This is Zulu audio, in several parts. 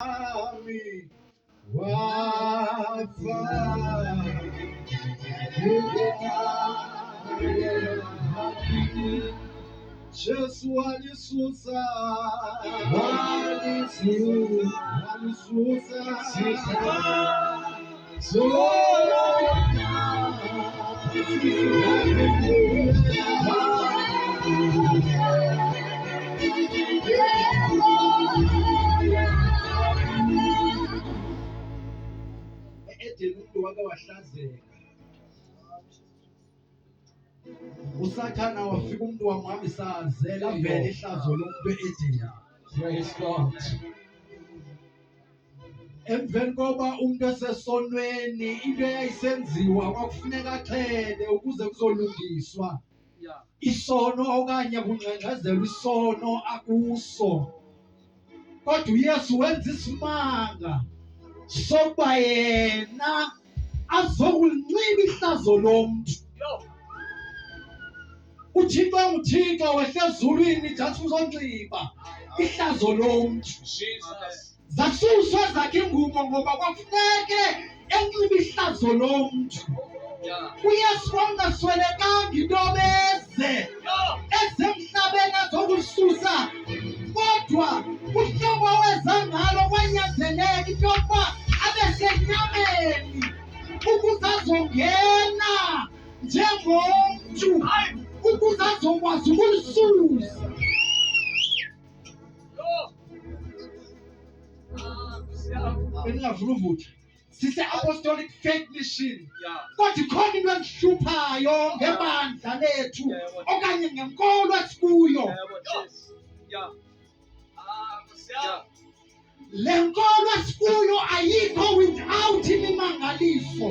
Ami wafanya Jesu alisusa Edeni umuntu wake wahlazeka. Usathana wafika umuntu wamhambisa zela vele ihlazo lomuntu eEdeni. Praise God. Emveni koba umuntu esesonweni into eyayisenziwa kwakufuneka axhele ukuze kuzolungiswa isono okanye kungcengcezela isono akuso. Kodwa uYesu wenza isimanga sokuba yena azokulinxiba ihlazo lomuntu. uThixo nguThixo wehle ezulwini jathi uzonxiba ihlazo lomuntu. Jesus. Zasuswa zakhe ingubo ngoba kwafuneke enxiba ihlazo lomuntu. uYesu wangaswelekanga into beze ezemhlabeni azokulisusa, kodwa uhlobo weza ngalo kwanyanzeleka into yokuba abe senyameni ukuze azongena njengomntu, ukuze azokwazi ukulisusa. Bengingavula uvutha sise apostolic faith mission. Kodwa ikhona into engihluphayo ngebandla lethu okanye ngenkolo esikuyo. Le nkolo esikuyo ayikho without imimangaliso.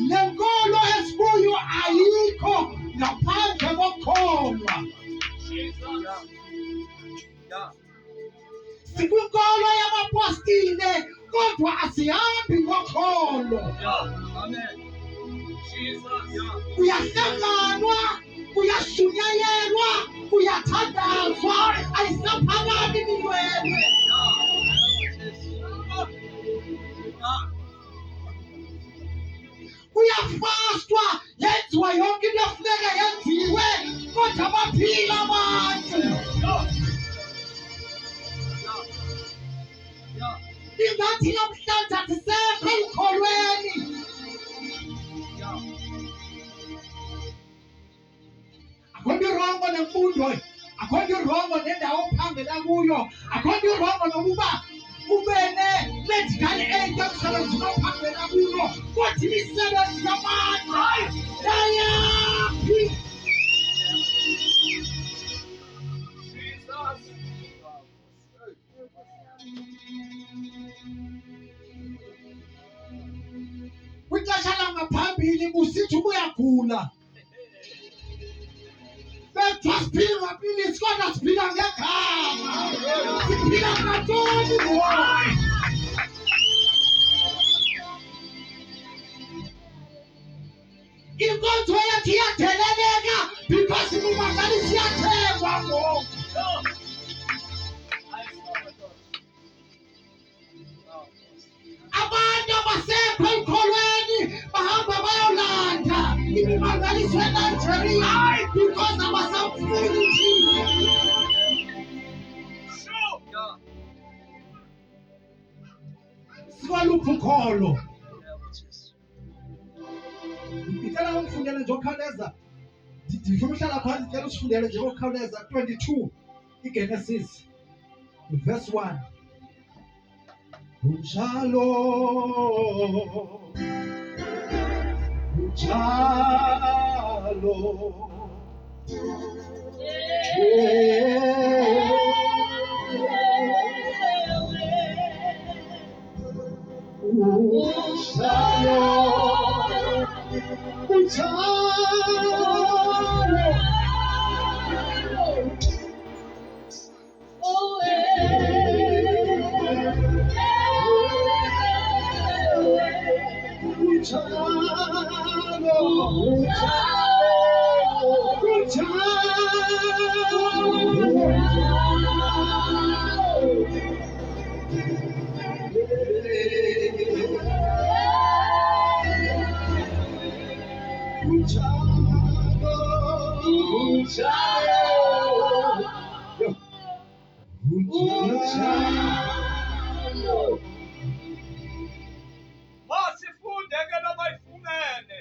Le nkolo esikuyo ayikho ngaphandle kokholwa. Sikwinkolo yamapostile kodwa asihambi ngokholo. Kuyahlanganwa, kuyashunyayelwa, kuyathandazwa, ayisaphakami iminwebe. Kuyafastwa, yenziwa yonke into efuneka yenziwe, kodwa baphila abantu. Ingathi namhlanje asisekho ekholweni. Akho nto irongo nemfundo, akho nto irongo nendawo ophangela kuyo, akho nto irongo nokuba ube ne-medical aid emsebenzini ophangela kuyo, kodwa imisebenzi yamandla yayaphi? Kwixesha langaphambili busithi ubuyagula bethiwa siphila ngapilisi, kodwa siphila ngegama. Siphila ngantoni ngoku? Inkonzo yethu iyadeleleka because imimangalisi iyathengwa ngoku. Abantu abasekho ekholweni bahamba bayolanda imimangaliso eNigeria because abasafuni uthini. Sikwaluphi ukholo? Ngicela ungifundele nje okhawuleza. Ndifuna uhlala phansi, ndicela usifundele nje okhawuleza 22 iGenesis verse 1. Unjalo Masifunde ke nabayifumene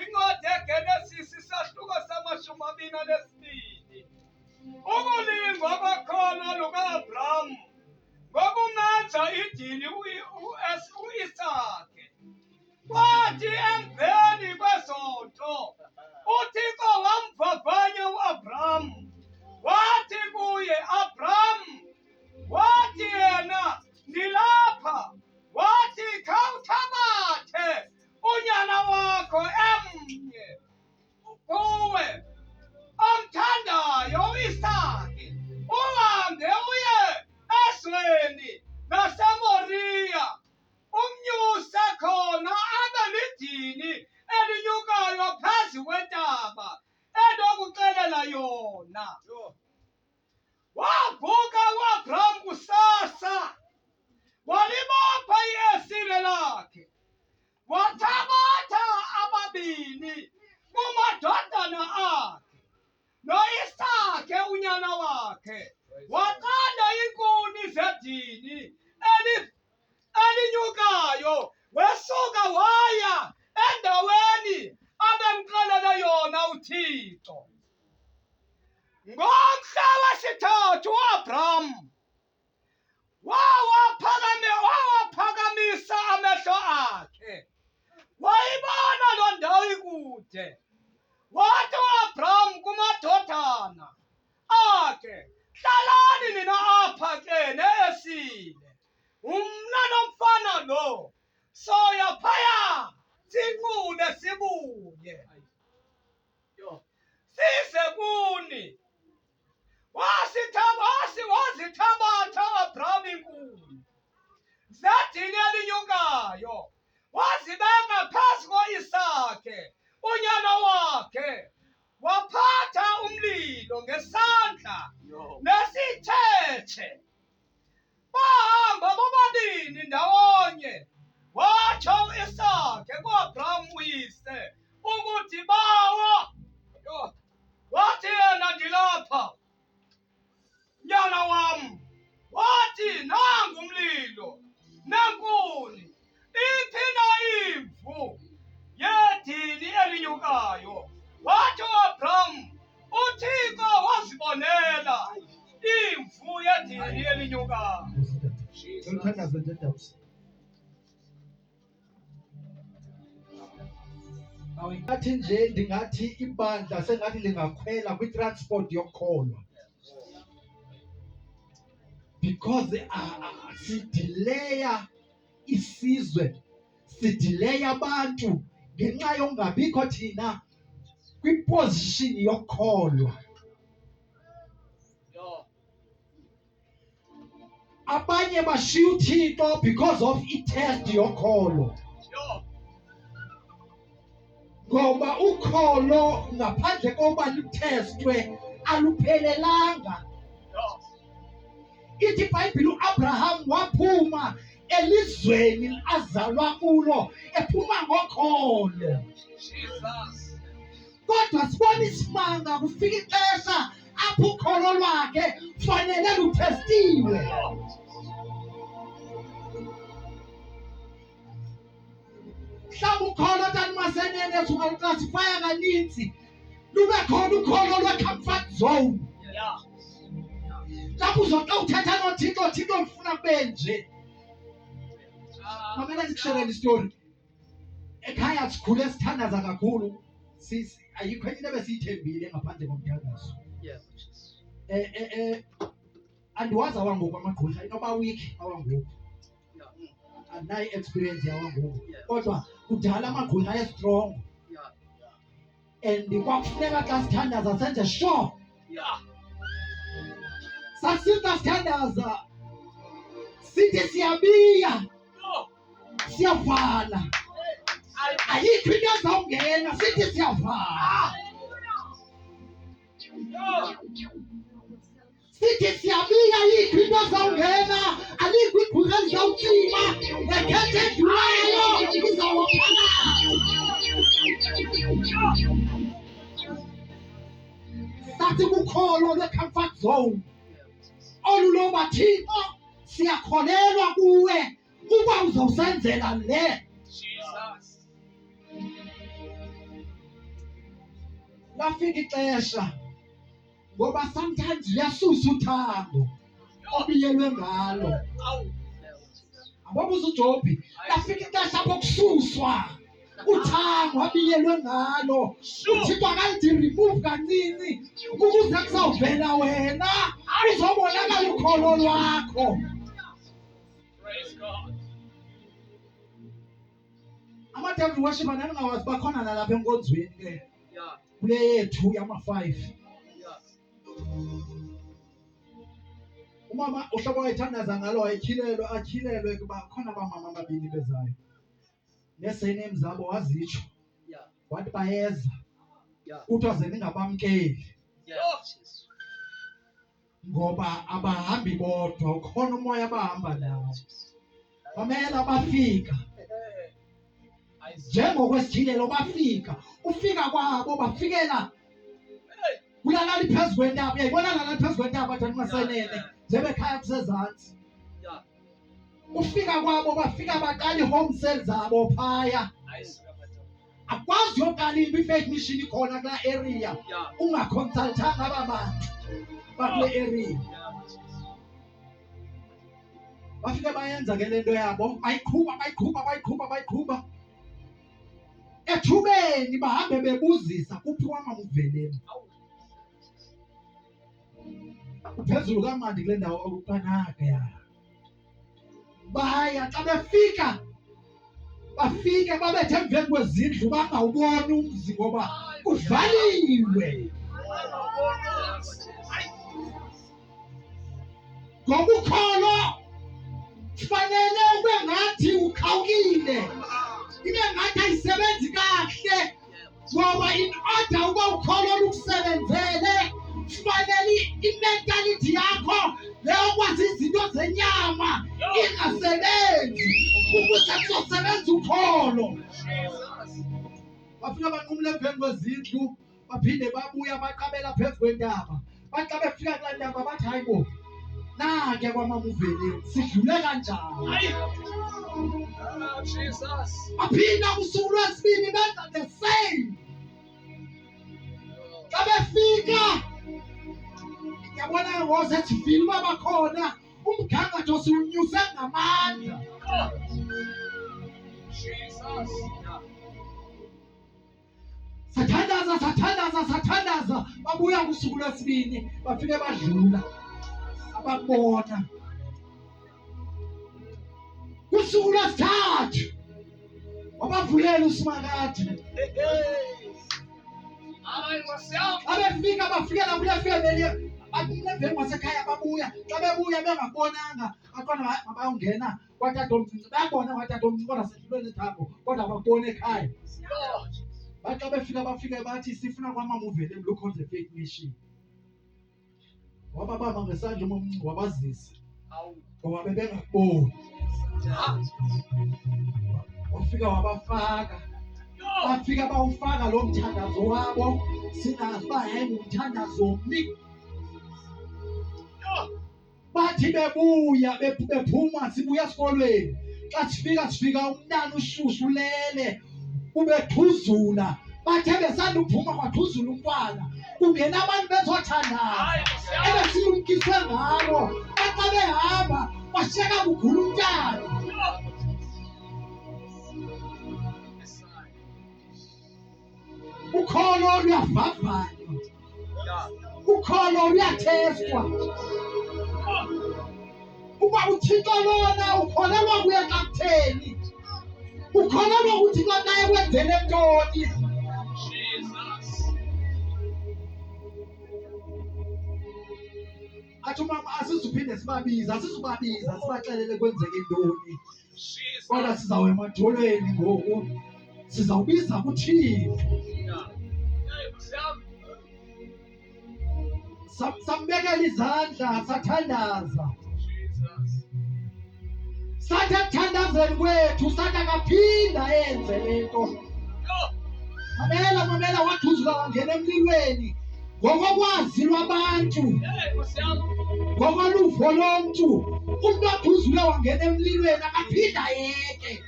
incwadi yeGenesis isahluko samashumi amabini anesibini. Ukulingwa kwakhona luka-Abrahamu ngokumenza idili u-Isake. Kwathi emveni kwesonto uThixo wamvavanya u-Abrahamu wathi kuye, Abrahamu. Wathi yena, ndilapha. Wathi, khawuthabathe unyana wakho emnye kuwe omthandayo u-Isake, uhambe uye esweni naseMoriya, umnyuse khona abe lidini elinyukayo phezu kwentaba enokuxelela yona. Wavuka u-Abrahamu kusasa, walibopha i-esile lakhe, wathabatha ababini kumadodana akhe no-Isake unyana wakhe, waqanda iinkuni zedini elinyukayo, wesuka waya endaweni abemxelele yona uThixo. Ngomhla wesithathu u-Abrahamu wawaphakamisa amehlo akhe, wayibona loo ndawo ikude. Wathi u-Abrahamu kumadodana akhe, hlalani nina apha ke ne-esile, mna nomfana lo soya phaya sinqule sibuye size kuni. Wazithabatha u-Abrahamu iinkuni zedini elinyukayo, wazibeka phezu ko-Isake unyana wakhe, waphatha umlilo ngesandla nesitshetshe. Bahamba bobabini ndawonye, watsho u-Isake ku-Abrahamu uyise ukuthi, bawo. Wathi yena, ndilapha nyana wam. Wathi, nangu umlilo nenkuni, iphi na imvu yedini elinyukayo. Wathi u-Abrahamu, uThixo wazibonela imvu yedini elinyukayo. Ngathi nje ndingathi ibandla sengathi lingakhwela kwitransport yokholwa, because sidileya isizwe, sidileya abantu ngenxa yongabikho thina kwiposition yokholwa. Abanye bashiya uThixo because of itest yokholo. Ngoba ukholo ngaphandle kokuba luthestwe aluphelelanga. Ithi iBhayibhile u-Abrahamu waphuma elizweni azalwa kulo ephuma ngokholo. Kodwa sibona isimanga kufika ixesha apho ukholo lwakhe fanele luthestiwe. Mhlawumbi ukholo tanimasenene ungaluclasifaya kaninzi, lube khona ukholo lwe-comfort zone. Lapho uzoxa uthetha noThixo, Thixo ngifuna kube nje. Mamela ndikusherele istori. Ekhaya sikhule sithandaza kakhulu. Ayikho enye into ebesiyithembile ngaphandle komthandazo. Andiwazi awangoku amagqwirha, inoba wiki awangoku. Andinayo experience yawangoku. Kodwa kudala amagqwirha ayestrong. And kwakufuneka xa sithandaza senze sure. Sasitha sithandaza sithi siyabiya, siyavala. Ayikho into ezawungena, sithi siyavala. sithi siyabika yikho into ezawungena alikho igquqa elizawutsima ngekhethe edulayo izawuphakathi sathi kukholo lwe-comfort zone oluloba Thixo siyakholelwa kuwe uba uzawusenzela le lafika ixesha ngoba sometimes uyasusa uthango obiyelwe ngalo abobuza uJobhi lafika ixesha apho kususwa uthango abiyelwe ngalo uThixo akalithi remove kancinci ukuze kuzawuvela wena uzobonakala ukholo lwakho. Praise God. Ama-devil worshiper naningawazi bakhona nalapha enkonzweni ke Yeah. kule yethu yama-5 Yeah. umama uhlobo wayethandaza ngalo akhilelwe kuba khona abamama ababini bezayo nee-surnames zabo wazitsho Yeah. wathi bayeza Yeah. kuthiwa ze ningabamkeli Yeah. ngoba abahambi bodwa ukhona umoya abahamba nawo bamela bafika njengokwesithilelo bafika ufika kwabo bafikela kulalali phezu kwentaba uyayibona lalali phezu kwentaba thani masenene njengekhaya kusezantsi ufika kwabo bafika baqala i-home sale zabo phaya akwazi uyoqala into i-faith mission ikhona kulaa area ungakonsalthanga aba bantu bakule area bafike bayenza ke le nto yabo bayiqhuba ethubeni bahambe bebuzisa kuphi kwamama uveleni uphezulu kamandi kule ndawo okuqanaka ya baya xa befika bafike babethe emveni kwezindlu bangawuboni umzi ngoba uvaliwe ngoba ukholo kufanele ube ngathi ukhawukile ibe ngathi ayisebenzi kahle ngoba in order uba ukholo lukusebenzele kufanele imentality yakho leyo kwazi izinto zenyama ingasebenzi ukuze kuzosebenza ukholo. Bafika banqumule emveni kwezindlu baphinde babuya baqabela phezu kwentaba bathi xa befika kulaa ntaba bathi hayi bo na-ke kwamama uveleni sidlule kanjani baphinda usuku lwesibini benza the same xa befika yabona ngozethi file uba bakhona umgangatho siwunyuse ngamandla sathandaza babuya kusuku lwesibini bafike badlula ababona kusuku lwesithathu wabavulela usimakade abefika bafikela kule family akumleveni wasekhaya babuya xa bebuya bengabonanga baqona mabayongena kwatatomncinci bayabona kwatatomncinci kodwa sedlulweni ethambo kodwa babone ekhaya baxa befika bafike bathi sifuna kwamama uvele look on the faith mission wababamba ngesandla umncinci wabazisa ngoba bebengakuboni wafika wabafaka bafika bawufaka lo mthandazo wabo singazi uba hayi ngumthandazo mni bathi bebuya bephuma sibuya esikolweni xa sifika umntana ushushu lele ubethuzula bathe besanda uphuma kwathuzula umntwana kungena abantu bezothandaza ebesilumkiswe ngabo baxa behamba bashiyeka kugula umntana ukholo luyavavanywa ukholo luyathestwa uba uThixo lona ukholelwa kuye xa kutheni ukholelwa ukuthi lona ekwenzele ntoni athi umama asizuphinde sibabiza sibaxelele kwenzeke ntoni kodwa sizawuya emadolweni ngoku sizawubiza kuThixo Sambekela izandla sathandaza. Jesus. Sathi ekuthandazeni kwethu sathi akaphinda enze lento. Yo. Mamela wathi uzula wangena emlilweni ngokokwazi lwabantu, Hey, Nkosi yami. ngokoluvo lomntu. Umuntu wathi uzule wangena emlilweni akaphinda yeke.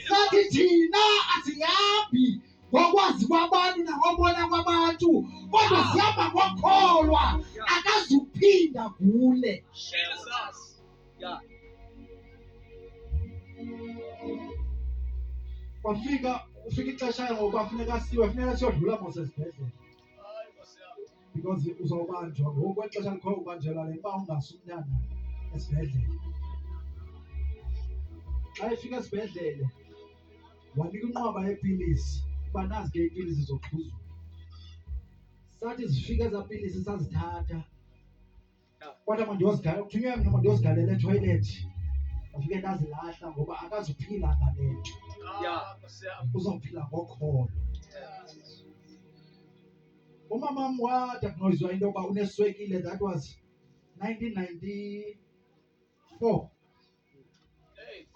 Sathi thina asihambi ngokwazi kwabantu nangobona kwabantu, kodwa sihamba ngokholwa, akazuphinda kule. Jesus. Yeah. Ufika ixesha ngoba funeka siyodlula mose esibhedlele Hayi, Nkosi yami. because uzawubanjwa ngoku kwexesha likhoyo ubanjelwa le mpa ungasumntana esibhedlele. Xa efika esibhedlele wanika inqwaba yepilisi uba nazi ke iipilisi zoxhuzula. Sathi zifika ezaa pilisi sazithatha kodwa kuthunywe mna mandiyozigalela etoilet. Ndafike ndazilahla ngoba akazuphila ngale nto, Yeah, Nkosi yami. uzawuphila ngokholo. Umamam wadiagnoziwa into yokuba uneswekile. That was 1994. Hey.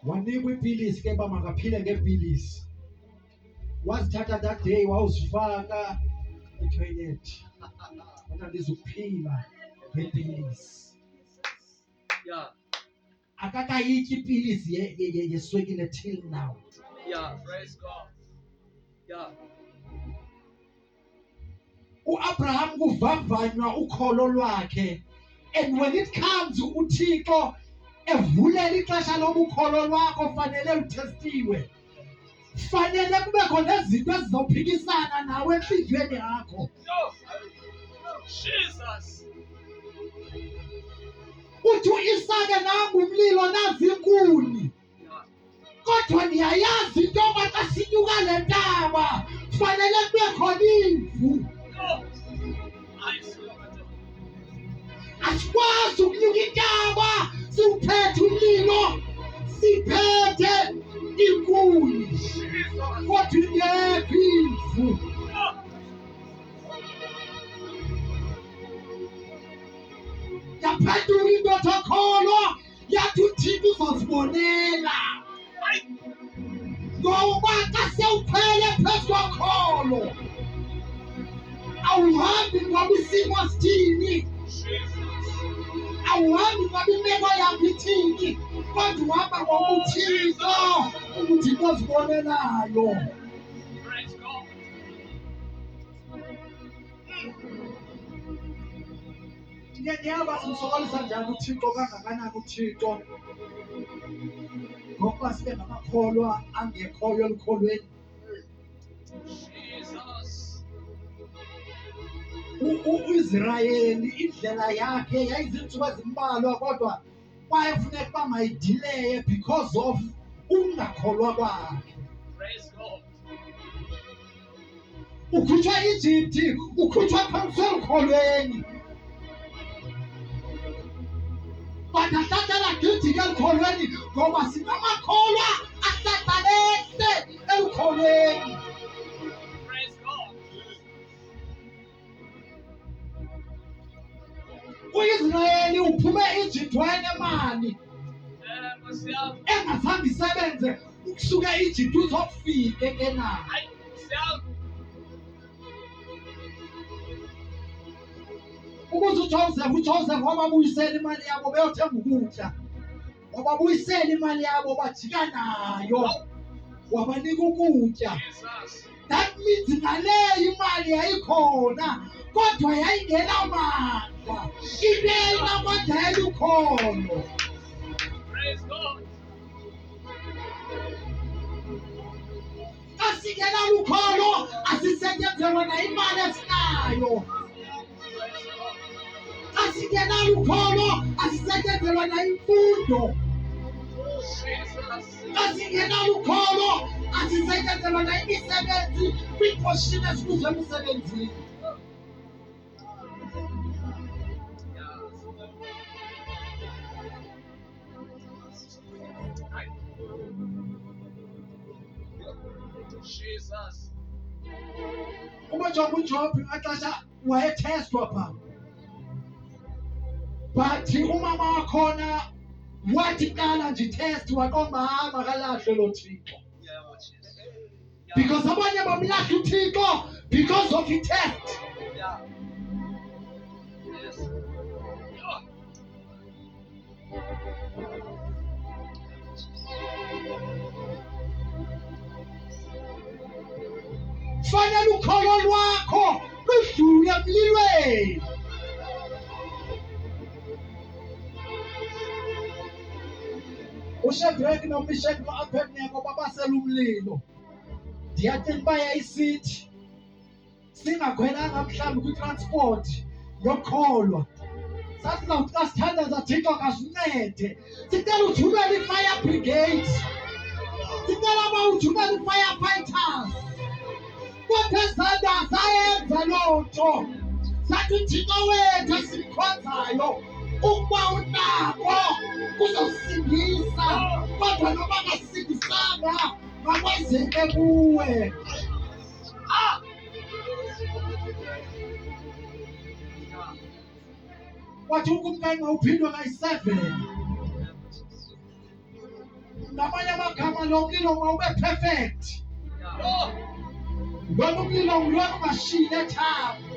Wanikwa iipilisi ke uba makaphile ngeepilisi. Wazithatha that day wawuzifaka etoilet. Kodwa ndizukuphila ngeepilisi. Yeah. Akakayityi ipilisi yeswekile till now. Yeah. Praise God. Yeah. uAbraham kuvavanywa ukholo lwakhe, and when it comes uThixo evulela ixesha lobukholo lwakho fanele luthestiwe. Fanele kubekho nezinto ezizawuphikisana nawe entliziyweni yakho. Yo. Jesus. Uthi uIsaka nangu umlilo nazi inkuni, Yeah. kodwa ndiyayazi into yoba xa sinyuka le ntaba fanele kube khona imvu. Yo. Nice. Asikwazi ukunyuka intaba siwuphethe umlilo, siphethe inkuni, Jesus. kodwa ingekho imvu. Yo. Yaphendula indoda ekholwa yathi uThixo uzozibonela. Hayi. Ngoba xa sewukhwele phezu kokholo awuhambi ngoba isimo sithini, Jesus. awuhambi ngoba imeko yakho ithini, kodwa uhamba ngoba uThixo ozibonelayo. Praise God. Ndiyaba simsokolisa njani uThixo kangakanani uThixo ngokuba sibe ngamakholwa angekhoyo elukholweni. Jesus. uIsrayeli indlela yakhe yayiziintsuku ezimbalwa, kodwa kwayefuneka uba mayidileye because of ungakholwa kwakhe. Praise God. Ukhutshwa Egypt, ukhutshwa phantsi elukholweni, bathathathela gilithike elukholweni ngoba sinamakholwa ahlathalehle elukholweni. Praise God. uIsrayeli uphume Egypt wayenemali Nkosi yami. engazange isebenze ukusuka Egypt uzofika eKenani. Hayi. Nkosi yami. Ukuze uJoseph wababuyisela imali yabo beyothenga ukutya, wababuyisela imali yabo bajika nayo, wabanika ukutya. Jesus. That means ngaleyo imali yayikhona kodwa yayingenamandla, ibeyina amandla yalukholo. Praise God. Xa singenalukholo asisetyenzelwa nayimali esinayo. Praise God. Xa singenalukholo asisetyenzelwa nayimfundo. Jesus. Xa singenalukholo asisetyenzelwa nayimisebenzi kwiiposhini ezikuzo emisebenzini. Jesus. Uba njengoba uJob ngexesha wayetestwa pha. But umama wakhona wathi qala nje test waqomba hamba kalahle lo Thixo. Yeah, watch this. Because abanye bamlahla uThixo because of the test. Yeah. Yes. Yeah. Fanele ukholo lwakho ludlule emlilweni. uShadrach noMeshach no-Abednego babasela umlilo. Ndiyacinga uba yayisithi singakhwelanga mhlawumbi kwitransport yokholwa. Sasizawuthi xa sithandaza Thixo kasincede. Sicela uthumele i-fire brigade. Sicela uba uthumele i-firefighters. Kodwa ezandla zayenza loo nto. Sathi Thixo wethu esimkhonzayo ukuba unako kuzosindisa. Kodwa noba ngasindisanga makwenzeke kuwe. Wathi ukumkani mawuphindwe kayi-7. Ngamanye amagama lo mlilo mawube perfect. Oh. Lona umlilo ngulona ungashile ethambo.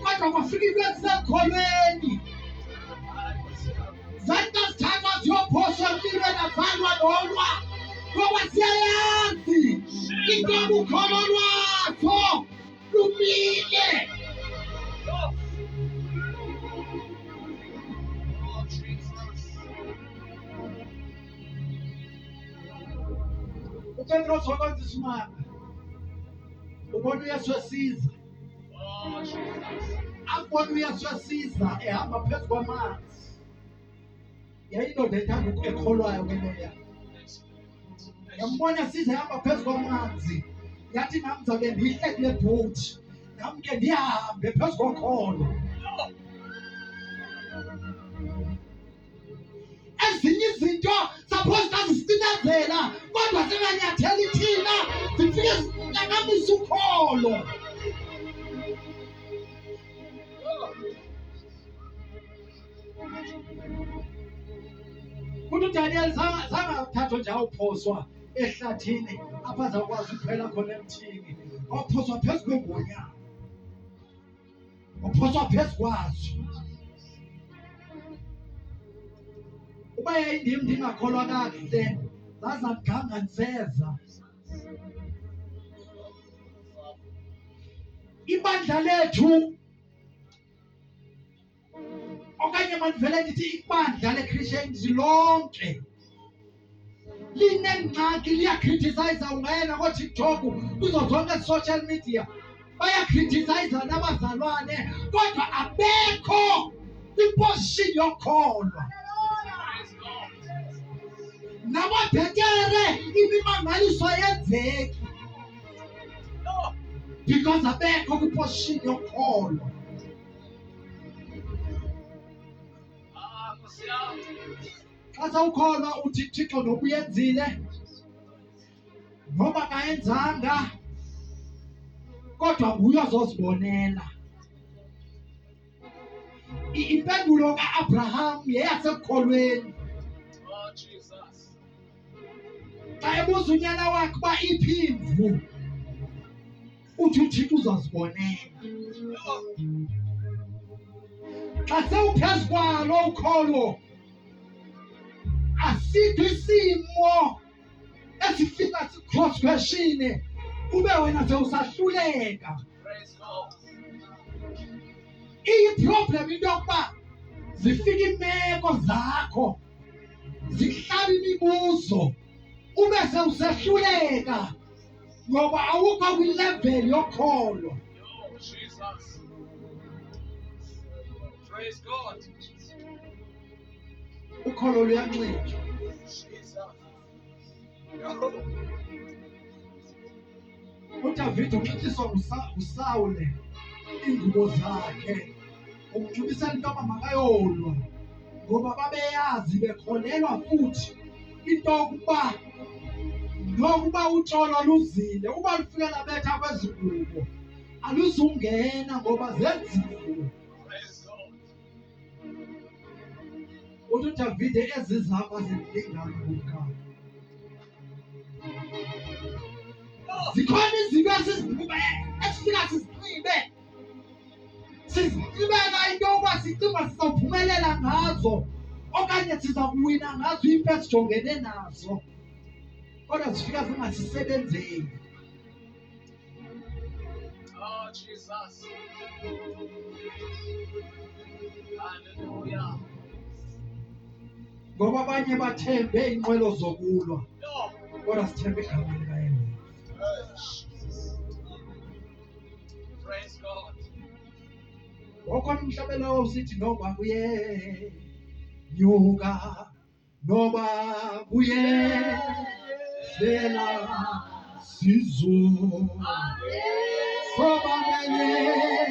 Kodwa kwafika into ezisekholweni. Zanto zithathwa ziyophoswa emlilweni avalwa nolwa. Ngoba siyayazi into yobukholo lwakho lumile. Oh, Jesus. uPetros wakwenza isimanga. Ubona uYesu esiza. Oh, Jesus. Akubona uYesu esiza ehamba phezu kwamanzi. Yayindoda ethanda ekholwayo ke leya. Yambona esiza ehamba phezu kwamanzi. Yathi nami ndizabe ndihle kule boat. Nami ke ndihambe phezu kokholo. Ezinye izinto suppose zazisinazela kodwa singanyatheli thina zifike zinyakamisa ukholo. Kuthi uDaniel zangathathwa nje awuphoswa ehlathini apha azawukwazi ukuphela khona emthini. Wawuphoswa phezu kwengonyama. Waphoswa phezu kwazo. Uba yayindim ndingakholwa kakuhle zazamganga ntseza. Ibandla lethu okanye mandivele ndithi ibandla leChristians lonke linengxaki liyakriticize. Ungayena kooTikTok kuzo zonke social media bayakriticize nabazalwane kodwa abekho kwiposition yokholwa. Nababhetere imimangaliso yenzeki because abekho kwiposition yokholwa. Xa sawukholwa uthi Thixo noba uyenzile noba kayenzanga kodwa nguye ozozibonela. Impendulo kaAbraham yeyasekukholweni. Oh, Jesus. Xa ebuza unyana wakhe uba iphimvu uthi uThixo uzozibonela. Xa sewuphezu kwalo ukholo asikho isimo esifika si-cross question ube wena sewusahluleka. Praise God. Iyi-problem into yokuba zifika imeko zakho zihlala imibuzo ube sewusehluleka ngoba awukho kwilevel yokholo. Oh, Jesus. Praise God. Ukholo luyanxitywa. Jesus. Oh. uDavid unxityiswa uSawule iingubo zakhe umnxibisela into yoba makayolwa ngoba babeyazi bekholelwa futhi into yokuba nokuba utsholo luzile uba lufike labetha kwezi ngubo aluzungena ngoba zenziwe. Praise God. Uthi uDavide ezizapha zilingana kuqala. Zikhona izinto esifika sizinxibe. Sizibeka into yokuba sicinga sizawuphumelela ngazo okanye siza kuwina ngazo iinto esijongene nazo. Kodwa zifika zingasisebenzeli. Oh, Jesus. Hallelujah. Ngoba abanye bathembe iinqwelo zokulwa, Oh, kodwa sithembe igama likaYehova. Jesus. Praise God. Wakhona umhlabelo usithi noma kuye nyuka noma kuye sela sizo sobamelela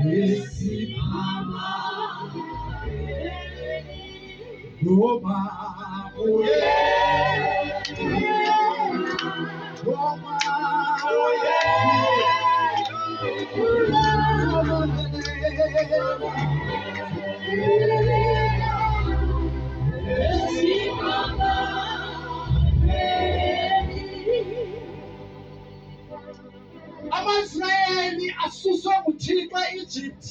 esiphama noma kuye noma kuye Ama-Israyeli asuswa nguThixo e-Egypt,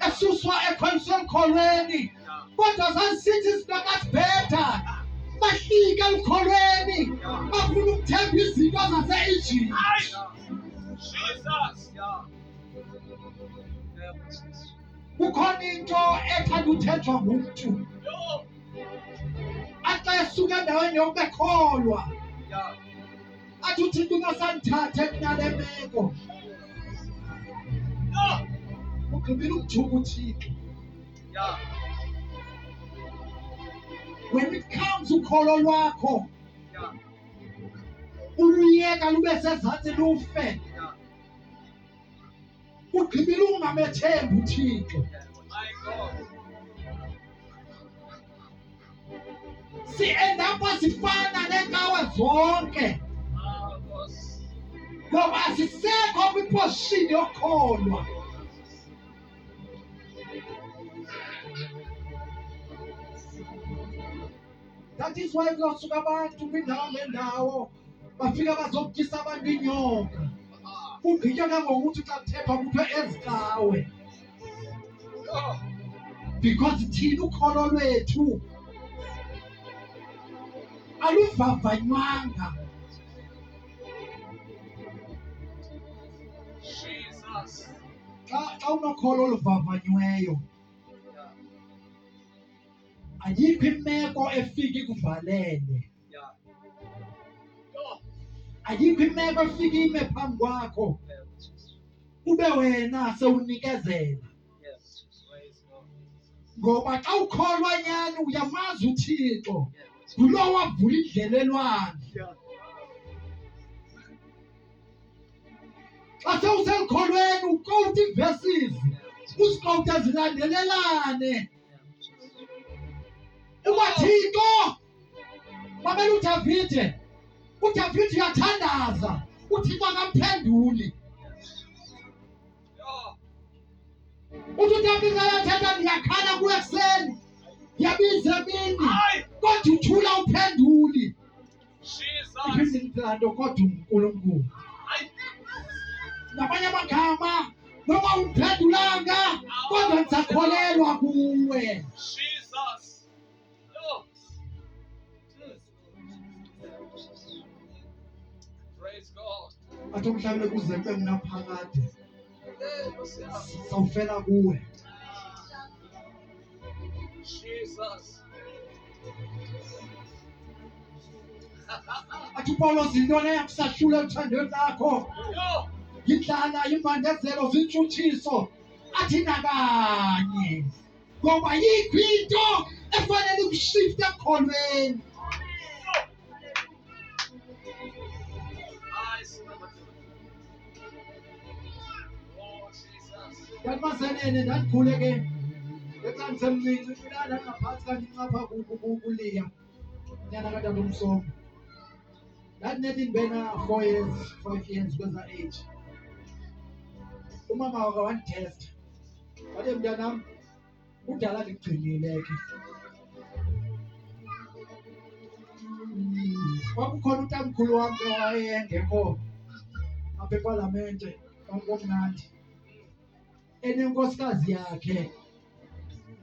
esuswa ekholweni, kodwa zazisithi izinto kazibheda, bahlika elukholweni, bafuna ukuthemba izinto zase-Egypt. Jesus. Kukhona into ethanda uthethwa ngumntu Oh, axa esuka endaweni yokubekholwa yeah. athi uThixo ungasandithathe kunale meko. Oh, Ugqibile ukuthuka uThixo. yeah. When it comes ukholo lwakho Yeah. uluyeka lube sezantsi lufe, Yeah. ugqibile ungamethembi uThixo. My God. Si-endapha sifana neenkawe zonke Boss. ngoba asisekho kwiposishini yokholwa. That is why kuzawusuka abantu kwindawo ngendawo bafika bazokutyisa abantu inyoka. Kugqitywa ke ngokuthi xa kuthethwa kuthiwe ezikawe, Oh, because thina ukholo lwethu aluvavanywanga. Jesus. Xa unokholo oluvavanyweyo, Yeah. ayikho imeko efika ikuvalele, Yeah. Oh, ayikho imeko efika ime phambi kwakho yeah. Jesus. ube wena sewunikezela. Yes. Praise God. Ngoba xa ukholwa nyani uyamazi uThixo, Yeah. ngulo wavula indlela elwandle. Yeah. Xa sewuselukholweni ukowuta iiverses, uzikowuta zilandelelane. Uba Thixo, mamela uDavide uyathandaza, uThixo akamphenduli. Oh, Uthi uDavide uyathetha, ndiyakhala kuwe ekuseni, ndiyabiza emini, Aye. kodwa uthula uphenduli. Jesus. Iphinde ithi laa nto, kodwa uNkulunkulu. Aye. Ngamanye amagama, noba umphendulanga, kodwa ndisakholelwa kuwe. Jesus. Oh. Praise God. Athi mhlawumbe kuze kube mnaphakade, Hey, what's up? sawufela kuwe. Jesus. Athi uPawulos, yintoni eyakusahlula eluthandweni lakho? Yo. Yindlala, yimbandezelo, zintshutshiso. Athi nakanye, ngoba yikho into efanele ikushifte ekholweni. I surrender. Oh, Jesus. Ndandibazalene ndandikhule ke ngexa ndisemncinci ndilala ngaphantsi kandincapha kuliya nyana katatomsomo. Ndandinethi ndibe na 4 years, 5 years kweza age. umama wake wanditesta wathi mntanam udala ndikugcinile ke kwakukhona utamkhulu wam ke wayengekho apha ePalamente kwakumnandi enenkosikazi yakhe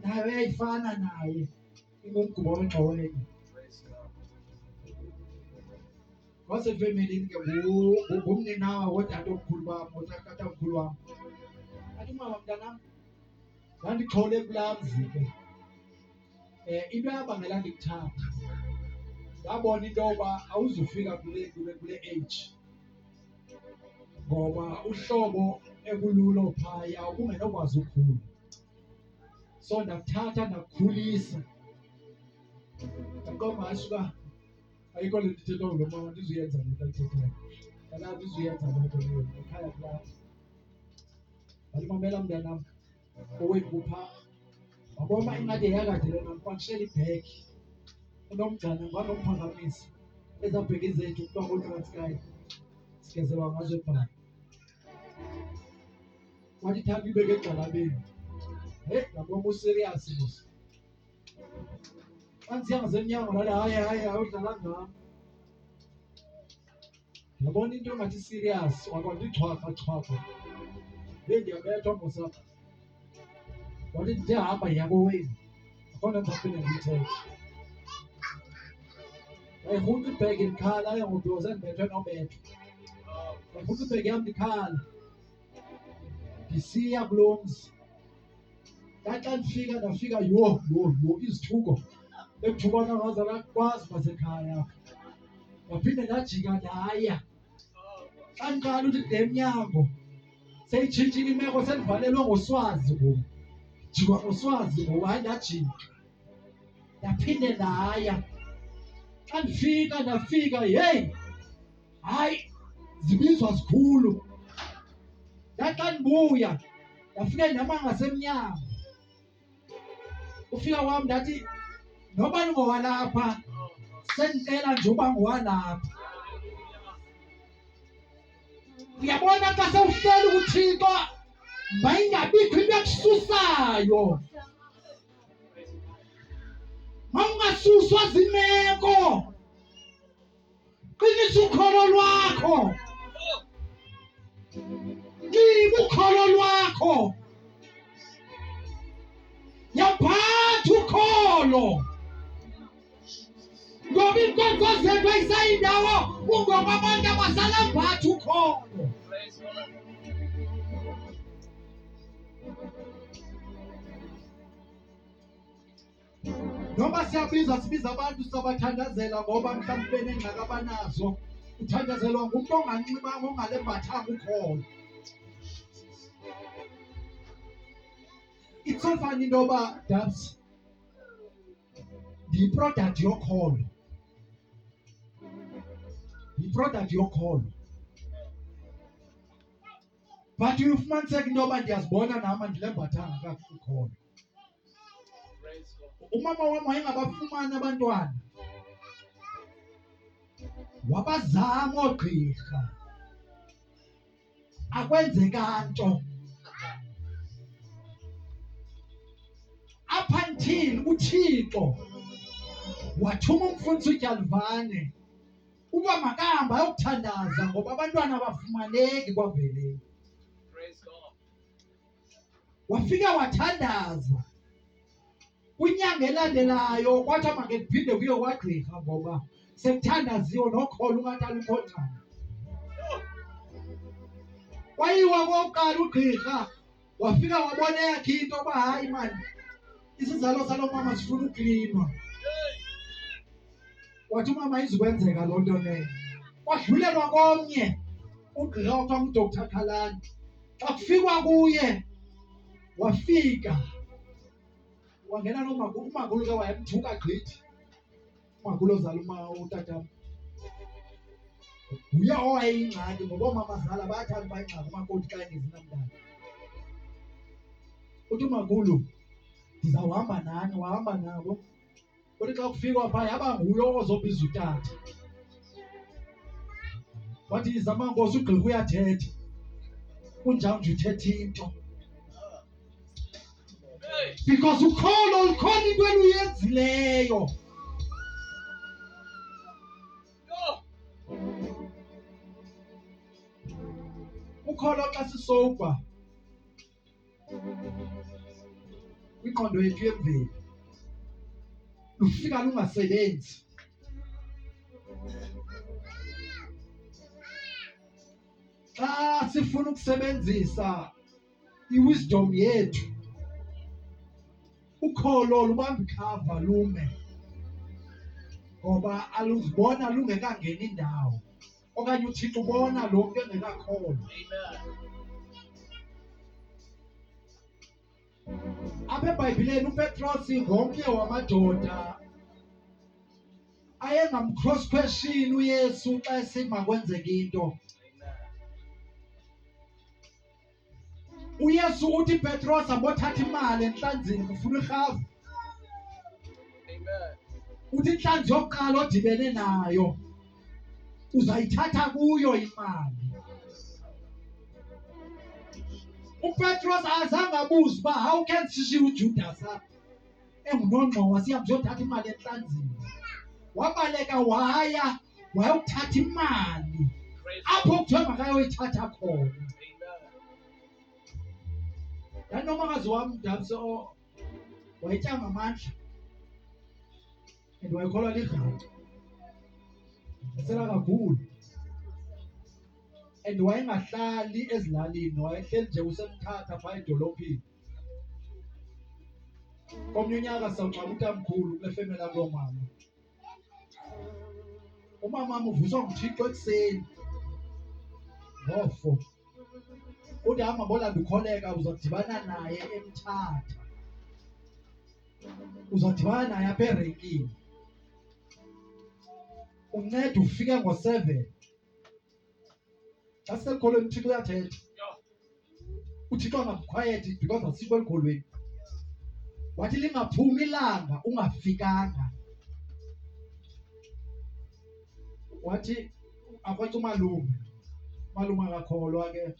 nayo yayifana naye ingumgubo wengxowenye wasefemelini ke ngumninawa wodade omkhulu wam otatomkhulu wam athi mama mntanam ndandixhole kulaa mzi ke into yabangela ndikuthatha ndabona into yoba awuzufika kule age ngoba uhlobo ekululo phaya ubungenokwazi ukhula so ndakuthatha ndakukhulisa ndaqomba asuka ayikho le ndithetha lo mama ndizuyenza le nto ayithethayo kaloku ndizuyenza loo nto leyo ekhaya kulapho walimamela mntanam owethu kupha wabona ingathi yakade lena kwakshela ibheki unomgcana nganomphazamisa ezabheki zethu kuba ngoTranskei sigezelwa ngazo ebhaki wathi thatha ibeke egxalabeni ngabona userious mos kanziya ngasemnyango lala hayi awudlala ngam yabona into engathi serious wakwathi chwaka ndiyabethwa mosapha wathi ndihamba yabo wenu akhona ndizaphinda ndiyithethe yayirhunqa ibhegi ndikhala yangodoza ndibethwe nobethwa yayirhunqa ibhegi yam ndikhala ndisiya kulo mzi ndaxa ndafika yho izithuko ekuthubana ngazala kwazi basekhaya waphinde ndajika ndaya xa ndiqala uthi le mnyango seyitshintshile imeko sendivalelwe ngoswazi ngoku jikwa ngoswazi ngoku hayi ndajika ndaphinde ndaya xa ndafika heyi hayi zibizwa zikhulu ndaxa ndibuya ndafika ndihamba ngasemnyango ufika wam ndathi noba ngowalapha sendicela nje uba ngowalapha uyabona xa sewuhleli uthixo mayingabikho into ekususayo mawungasuswa zimeko qinisa ukholo lwakho qiba ukholo lwakho yaphatha ukholo ngoba iinkonzo zethu ayisayindawo kungoba abantu abasalambatha ukholo noba sibiza abantu sabathandazela ngoba mhlawumbi benengxaki abanazo uthandazelwa ngumntu onganxibanga ongalembathanga ukholo it's so funny into yoba Dabs ndiyiproduct yokholo but ufumaniseka into yoba ndiyazibona nam andilembathanga kakuhle ukholo umama wam wayengabafumani abantwana wabazama oogqirha akwenzeka nto up until uThixo wathuma umfundisi uJalvane uba makahamba ayokuthandaza ngoba abantwana abafumaneki kwaveleni wafika wathandaza kwinyanga elandelayo kwathi make kuphinde kuyo kwagqirha ngoba sekuthandaziwe nokholo ungathi alukho ncam kwayiwa kokuqala ugqirha wafika wabona yakhe into yoba hayi mani isizalo salo mama sifuna uklinwa wathi umama izukwenzeka loo nto leyo kwadlulelwa komnye ugqirha okuthiwa nguDr Khalani xa kufikwa kuye wafika wangena nomakhulu umakhulu ke wayemthuka gqithi umakhulu ozala utatam nguye owayeyingxaki ngoba oomamazala bayathanda bayingxaki umakoti xa engezinamntana uthi umakhulu ndizawuhamba nani wahamba nabo uthi xa kufikwa phaa yaba nguye ozobiza utata wathi zama nkosi ugqirha uyathetha kunjani nje uthethe into Hey. because ukholo ukhona into uyenzileyo. Yo. Ukholo xa sisoba kwiqondo yethu yemveli lufika lungasebenzi. Xa sifuna ukusebenzisa iwisdom yethu ukholo lubamba ikhava lume ngoba aluzibona lungekangeni indawo okanye uThixo ubona lo mntu engekakholwa. Apha eBhayibhileni uPetros ngomnye wamadoda ayengamcross question uYesu xa esima kwenzeka into. uYesu uthi Petros abothatha imali enhlanzini kufuna irhafu. Amen. Uthi inhlanzi yokuqala odibene nayo uzayithatha kuyo imali. uPetros azange abuze uba how can sishiye uJudas apha engunongxowa sihambe siyothatha imali enhlanzini. Wabaleka wayothatha imali Praise apho kuthiwa makayoyithatha khona. Amen. Yanomakazi wami mdabuse wayitya ngamandla and wayekholwa ligama esela kakhulu and wayengahlali ezilalini, wayehleli nje usemthatha phaa edolophini. Komnye unyaka sawuxaba utamkhulu kule femeli yakulo mama. Umamam uvuswa nguThixo ekuseni ngo-4 uthi hamba bolanda ukholeka uzodibana naye eMthatha, uzodibana naye apha erenkini, uncede ufike ngo-7. Xa sisekholweni uThixo uyathetha. uThixo angabukhwayethi because asikho elikholweni. Wathi lingaphumi ilanga ungafikanga. Wathi akwethu umalume akakholwa ke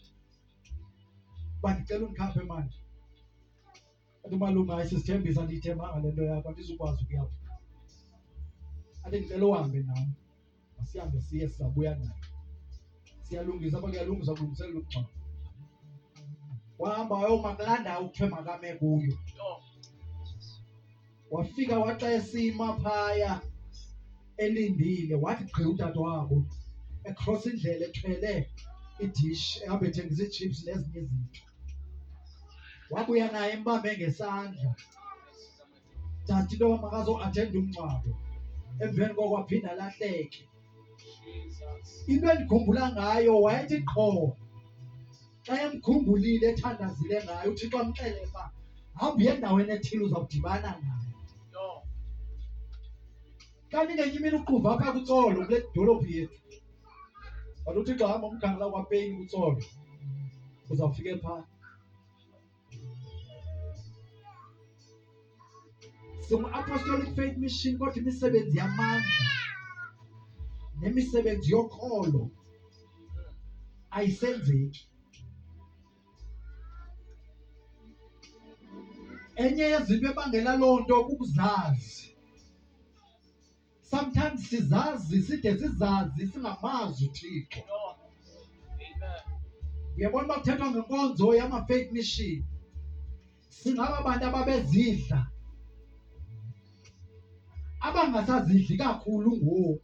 bandicela undikhaphe manje. Athi umalume hayi sisithembisa andiyithembanga le nto yakho andizukwazi ukuyapha. Athi ndicela uhambe nam masihambe siye sizabuya naye. Siyalungisa apha kuyalungiswa kulungiselela ukugxama. Wahamba wayoma kulaa ndawo kuthiwe makame kuyo. Wafika waxa esima phaya elindile wathi gqi utata wabo ecross indlela ethwele idish ehamba ethengisa ichips nezinye izinto. Wabuya naye embambe ngesandla just into yoba makazo-athenda umngcwabo. Emveni koko waphinda alahleke. Jesus. Into endikhumbula ngayo wayethi qho xa emkhumbulile ethandazile ngayo uThixo amxelele uba hamba uye endaweni ethile uzawudibana naye. Yo. Kanti ngenye imini uquva apha kuTsolo kule dolophu yethu. Wathi uThixo hamba umkhangela kwaPeyini kuTsolo uzawufike phaa. Singu-Apostolic Faith Mission kodwa imisebenzi yamandla nemisebenzi yokholo ayisenzeki. Enye yezinto ebangela loo nto kukuzazi. Sometimes sizazi side sizazi singamazi uThixo. Yo. Amen. Uyabona uba kuthethwa ngenkonzo yama-faith mission singaba bantu ababezidla abangasazidli kakhulu ngoku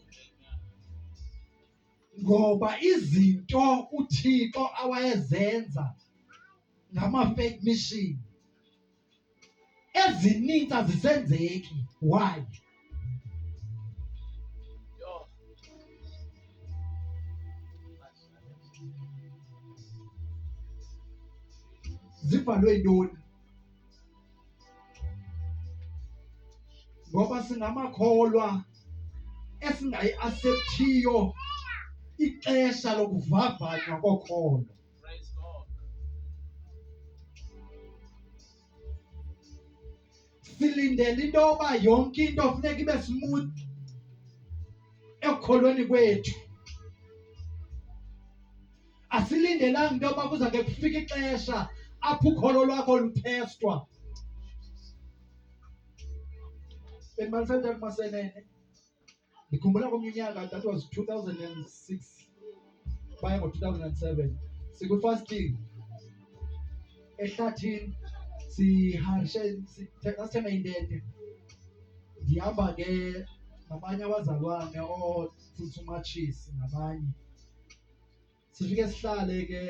ngoba izinto uThixo awayezenza ngama-faith mission ezininzi azisenzeki. Why? Yo. Zivalwe yintoni? Ngoba singamakholwa esingayi-acceptiyo ixesha lokuvavanywa kokholo. Praise God. Silindele into yoba yonke into funeka ibe smooth ekukholweni kwethu. Asilindelanga into yoba kuza ke kufika ixesha apho ukholo lwakho luthestwa. Bendibalisele masenene. Ndikhumbula komnye unyaka, that was 2006. Baya ngo-2007. Siku-fasting. Ehlathini siharishe sasithenga intente. Ndihamba ke nabanye abazalwane ootsutsumachisi nabanye. Sifike sihlale ke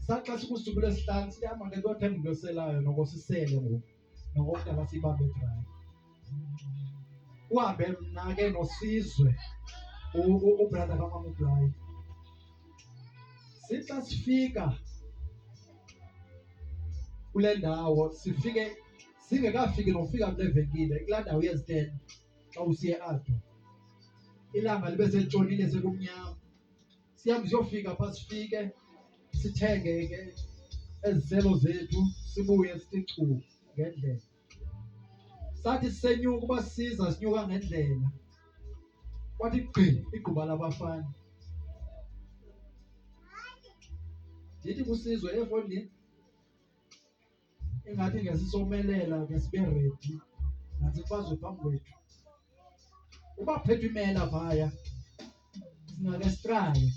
sathi xa sikusuku lwesihlanu sihamba ke kuyothenga into yoselayo noko sisele ngoku nokokudala siyibambe dry. Uhambe mna ke noSizwe ubrother kamama uBrayi. Sithi xa sifika kule ndawo sifike singekafiki nofika kule venkile kulaa ndawo yeziteni xa usiye Ado. Ilanga libe setshonile sekumnyama. Sihambe siyofika phaa sifike sithenge ke eziselo zethu sibuye sithi chu ngendlela. Sathi sisenyuka uba siza sinyuka ngendlela. Kwathi gqi igquba labafana. Ndithi kuSizwe efondini ingathi ngesisomelela ke sibe ready. Nansi imfazwe phambi kwethu. Uba kuphethwe imela phaya singake sitraye.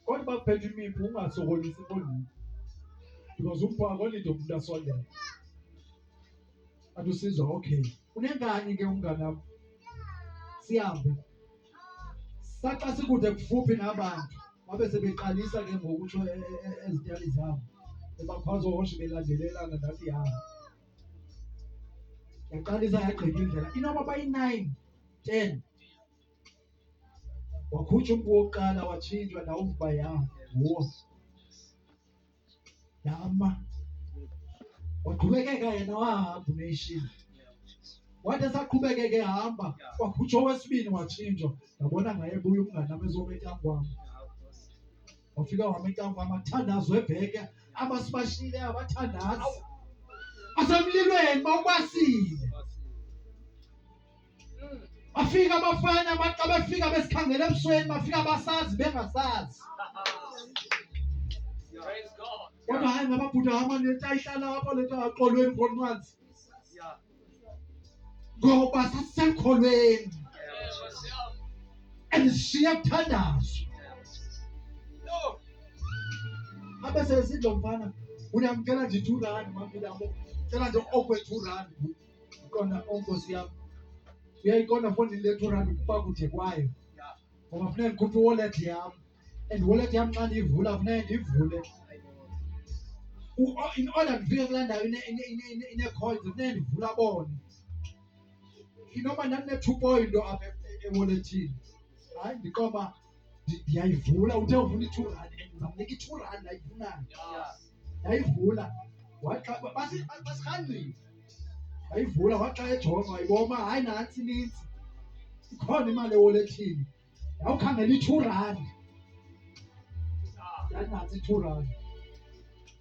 Kodwa uba kuphethwe imiphu ungasokolisi efondini. Because umpha akonito umuntu asondela. Athi uSizwe okay. Unenkani ke umngane wam. Sihambe. Saxa sikude kufuphi nabantu. Babe sebeqalisa ke ngokutsho ezityali zabo. Ebakhwazo hoshe belandelelana ndathi hamba. Yaqalisa yagqiba indlela. Inoba bayi-9, 10. Wakhutshwa umntu wokuqala watshintshwa nawe ukuba nguwo. Yama. Waqhubekeka yena wahamba unation. Wathi esaqhubekeke ehamba wakhutshwa owesibini watshintshwa. Ndabona ngaye ebuya umngane wam ezometyangwam. Wafika wametyangwam athandazwe ebheke. Abasibashile abathandazi. Asemlilweni bawubasile. Bafika abafana baxa befika besikhangela ebusweni bafika abasazi bengasazi. Praise God. Kodwa hayi ngababhuda amaneta ayihlala apha leta aqolweni konqanzi. Ngoba sasekholweni. Andishiya kuthandazwa. No. Abe sesidlo mfana uyamkela nje 2 rand mafilamo. Cela nje okwe 2 rand. Ikhona onkosi yami. Uyayiqonda foni le 2 rand ukuba kude kwayo. Ngoba kufanele ngikhuphe iwallet yami. And iwallet yami xa ndiyivula kufanele ndiyivule. In order ndifike kulaa ndawo ine-coins kufanele ndivula bone. Inoba ndandine-2 apha ewalletini. Hayi ndiqoba ndiyayivula uthe ufuna i-2 rand and ndizamnika i-2 rand ayifunayo. Ndayivula waxa basirhandile. Ndayivula waxa ejonga wayibona hayi nantsi nintsi. Ikhona imali ewalletini. Yawukhangela i-2 rand. Nantsi i-2 rand.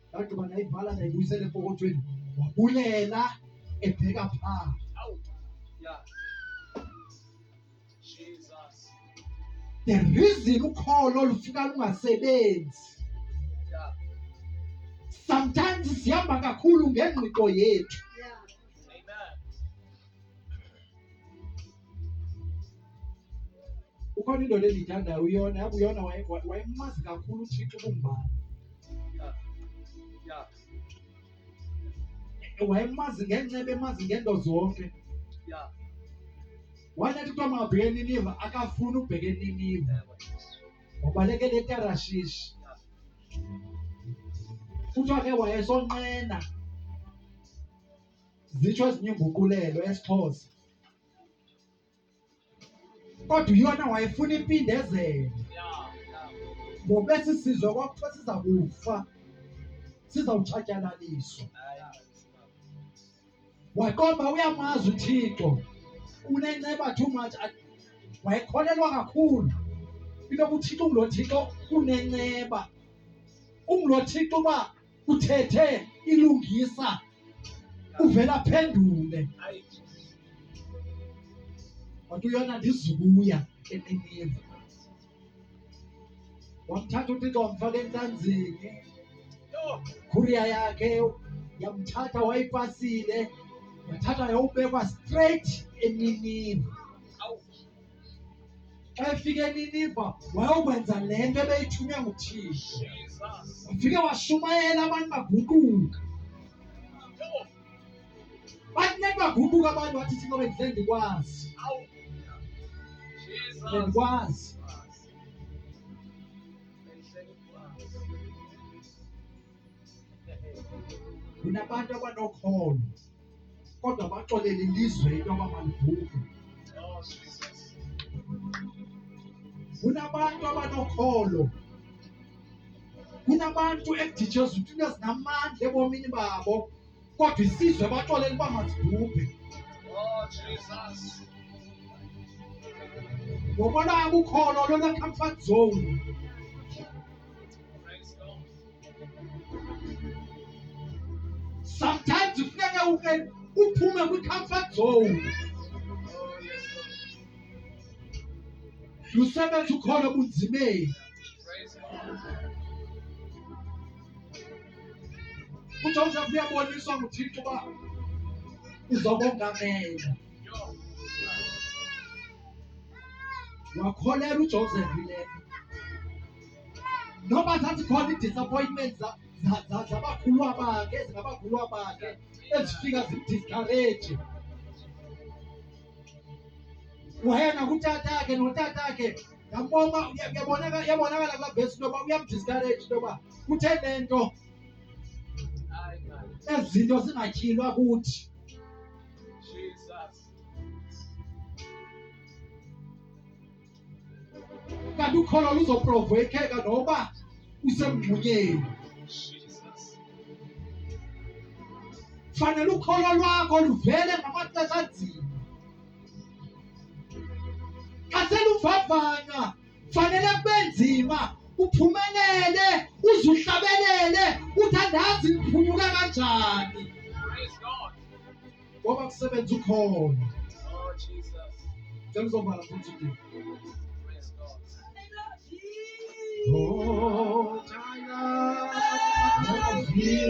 Ndagqiba ndayivala ndayibuyisela epokothweni. Wabulela ebheka phaa. Jesus. The reason ukholo lufika lungasebenzi. Sometimes sihamba kakhulu ngengqiqo yethu. Amen. Ukhona indoda endiyithandayo uyona yabe uyona wayemazi kakhulu uThixo kungubani. Wayemazi ngenceba emazi ngento zonke. Wathi kuthiwa makabheke eNiniva akafuni ukubheka eNiniva. Wabalekela eTarashishi. Kuthiwa ke wayesonqena. Zitsho ezinye inguqulelo esiXhosa. Kodwa uyona wayefuna impindezelo. Ngoba esi sizwe kwakuthiwa siza kufa. Sizawutshatyalaliswa. Waqomba uyamazi uThixo. Unenceba too much. Wayekholelwa kakhulu. Into uThixo unguloThixo unenceba. UnguloThixo uba uthethe ilungisa. Uvela phendule. Wathi uyona ndizukuya eNiniva. wamthatha uThixo wamfaka entlanzini. No. Courier yakhe yamthatha wayipasile, yathatha yawubekwa straight eNiniva. Ouch. Xa efika eNiniva wayokwenza le nto ebeyithunywe nguThixo. Jesus. Wafike washumayela abantu baguquka. No. Bathi net baguquka abantu wathi Thixo bendihle ndikwazi. Ouch. Jesus. Ndikwazi. Kunabantu abanokholo kodwa baxolela ilizwe into yoba malivuke. Oh, Jesus. Kunabantu abanokholo, kunabantu ekuditsheza ukuthi into ezinamandla ebomini babo kodwa isizwe baxolela uba mazibhubhe. Oh, Jesus. Ngobona yabo ukholo lona comfort zone. Praise God. Sometimes ufuneka uphume kwi-comfort zone. Oh, yes, Lord. Lusebenza ukholo bunzimeni. Praise God. uJoseph uyaboniswa nguThixo uba uzokongamela. Yo. Wakholela uJoseph le. Noba zathi khona i-disappointment zabakhulwa bakhe, zingabakhulwa bakhe ezifika zimdiscourage. Wayena kutatakhe notatakhe yabonakala kulaa vesi into yoba uyamdiscourage into yoba kuthe le nto Aye, aye. ezi zinto zingatyhilwa kuthi. Jesus. Kanti ukholo luzoprovokeka noba usemngxunyeni. Jesus. Fanele ukholo lwakho luvele ngamaxesha anzima. Xa seluvavanywa fanele kube nzima, uphumelele, uze uhlabelele, uthi andazi ndiphunyuka kanjani. Praise God. Ngoba kusebenza ukholo. Oh, Jesus. Ngicela uzovala futhi uthi. Praise God. Oh, I love you.